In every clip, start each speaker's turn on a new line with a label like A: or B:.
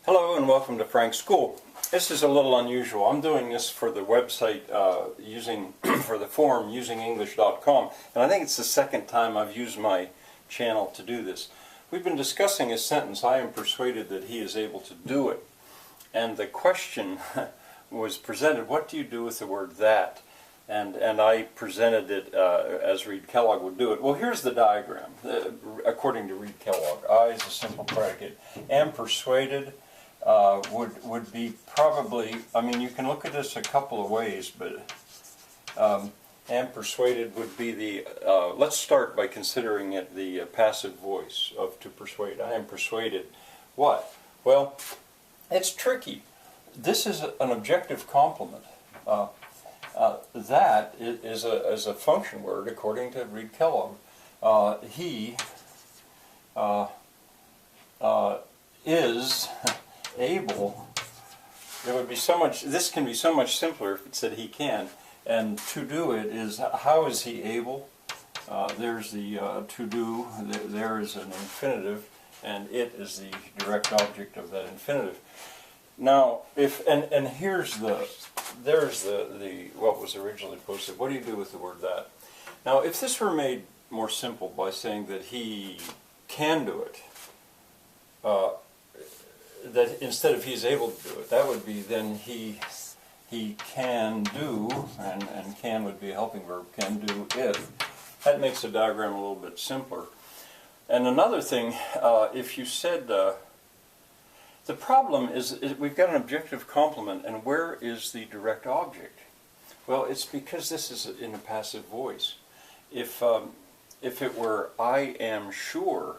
A: Hello and welcome to Frank's School. This is a little unusual. I'm doing this for the website for the forum UsingEnglish.com, and I think it's the second time I've used my channel to do this. We've been discussing a sentence, I am persuaded that he is able to do it. And the question was presented, what do you do with the word that? And I presented it as Reed-Kellogg would do it. Well, here's the diagram, according to Reed-Kellogg. I is a simple predicate. Am persuaded would be probably, I mean, you can look at this a couple of ways, but am persuaded would be the, let's start by considering it the passive voice of to persuade. I am persuaded. What? Well, it's tricky. This is an objective complement. That is a function word according to Reed-Kellogg. He is able. It would be so much. This can be so much simpler if it said he can. And to do it is, how is he able? There's the to do. There is an infinitive, and it is the direct object of that infinitive. Now, if and here's there's the what was originally posted. What do you do with the word that? Now, if this were made more simple by saying that he can do it, that instead of he's able to do it, that would be then he can do, and can would be a helping verb, can do if. That makes the diagram a little bit simpler. And another thing, if you said, the problem is we've got an objective complement, and where is the direct object? Well, it's because this is in a passive voice. If it were I am sure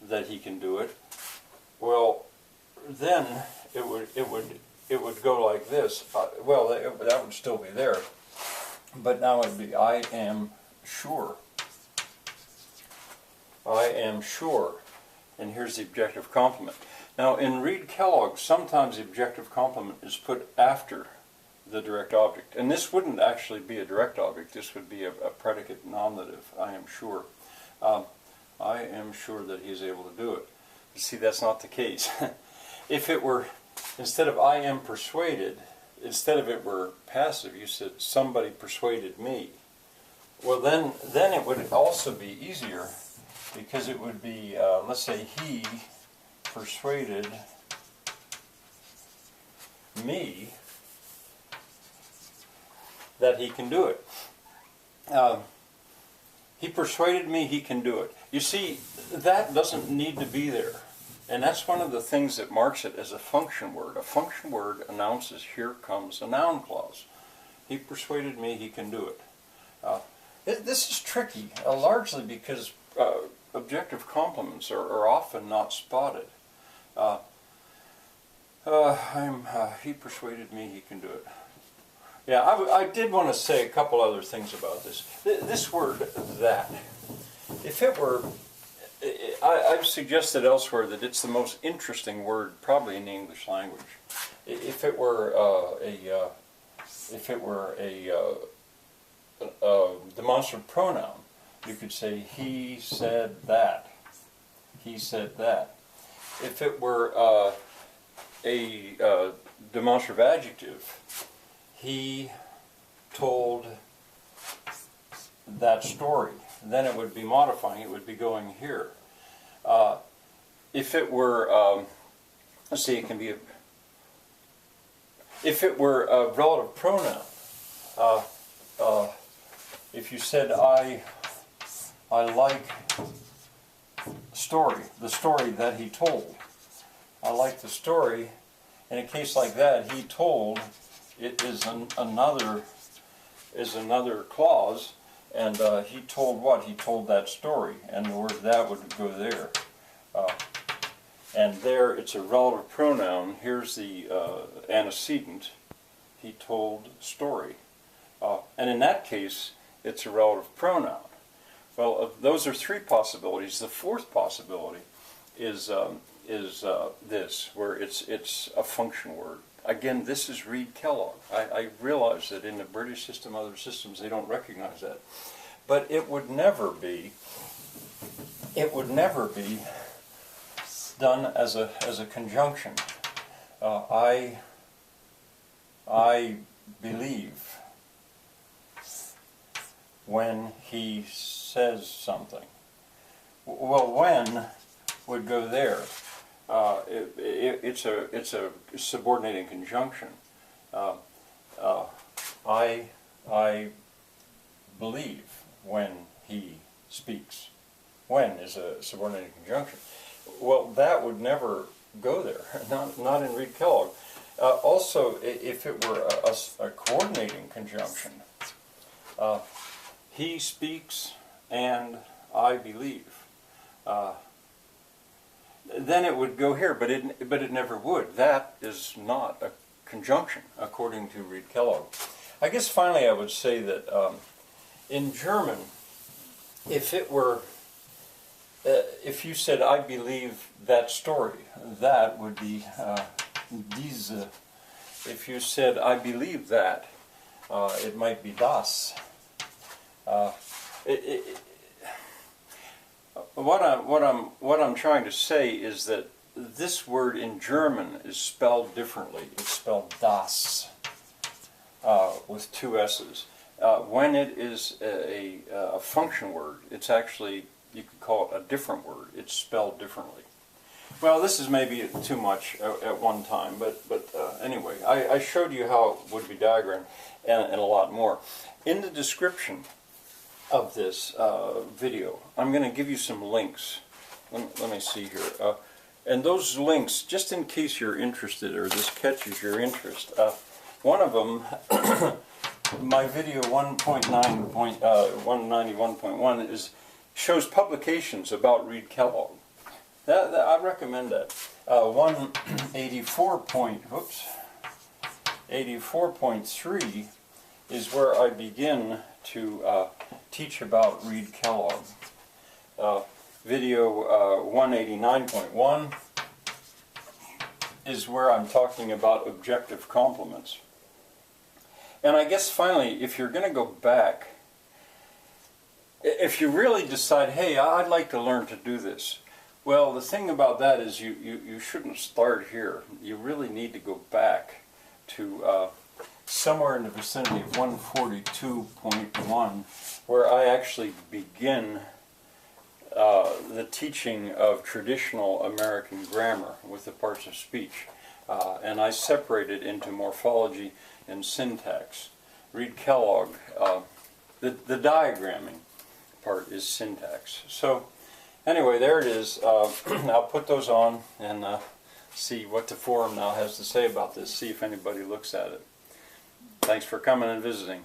A: that he can do it, well, then it would go like this. Well, that would still be there, but now it'd be I am sure. I am sure, and here's the objective complement. Now, in Reed-Kellogg, sometimes the objective complement is put after the direct object, and this wouldn't actually be a direct object. This would be a predicate nominative. I am sure. I am sure that he's able to do it. You see, that's not the case. If it were, instead of I am persuaded, instead of it were passive, you said somebody persuaded me. Well, then it would also be easier, because it would be, let's say he persuaded me that he can do it. He persuaded me he can do it. You see, that doesn't need to be there. And that's one of the things that marks it as a function word. A function word announces, here comes a noun clause. He persuaded me he can do it. This is tricky, largely because objective complements are often not spotted. He persuaded me he can do it. Yeah, I did want to say a couple other things about this. This word, that. If it were, I've suggested elsewhere that it's the most interesting word probably in the English language. If it were a demonstrative pronoun, you could say he said that. He said that. If it were a demonstrative adjective, he told that story. Then it would be modifying. It would be going here. If it were, let's see, it can be if it were a relative pronoun, if you said I like story, the story that he told. I like the story. In a case like that, he told, it is another clause, and he told what? He told that story, and the word that would go there. And there, it's a relative pronoun. Here's the antecedent. He told story. And in that case, it's a relative pronoun. Well, those are three possibilities. The fourth possibility is this, where it's a function word. Again, this is Reed-Kellogg. I realize that in the British system, other systems, they don't recognize that. But it would never be done as a conjunction. I believe when he says something. Well, when would go there. It's a subordinating conjunction. I believe when he speaks. When is a subordinating conjunction. Well, that would never go there. Not in Reed-Kellogg. Also, if it were a coordinating conjunction, he speaks and I believe. Then it would go here, but it never would. That is not a conjunction, according to Reed-Kellogg. I guess finally I would say that in German, if it were, if you said I believe that story, that would be diese. If you said I believe that, it might be das. What I'm trying to say is that this word in German is spelled differently. It's spelled das with two S's. When it is a function word, it's actually, you could call it a different word. It's spelled differently. Well, this is maybe too much at one time, but anyway, I showed you how it would be diagrammed and a lot more. In the description of this video, I'm going to give you some links. Let me see here. And those links, just in case you're interested or this catches your interest, one of them, my video 191.1 shows publications about Reed-Kellogg. I recommend that. 84.3 is where I begin to teach about Reed-Kellogg. Video 189.1 is where I'm talking about objective complements. And I guess finally, if you're going to go back, if you really decide, hey, I'd like to learn to do this, well, the thing about that is you shouldn't start here. You really need to go back to somewhere in the vicinity of 142.1, where I actually begin the teaching of traditional American grammar with the parts of speech. And I separate it into morphology and syntax. Reed-Kellogg, the diagramming part is syntax. So anyway, there it is. I'll put those on and see what the forum now has to say about this, see if anybody looks at it. Thanks for coming and visiting.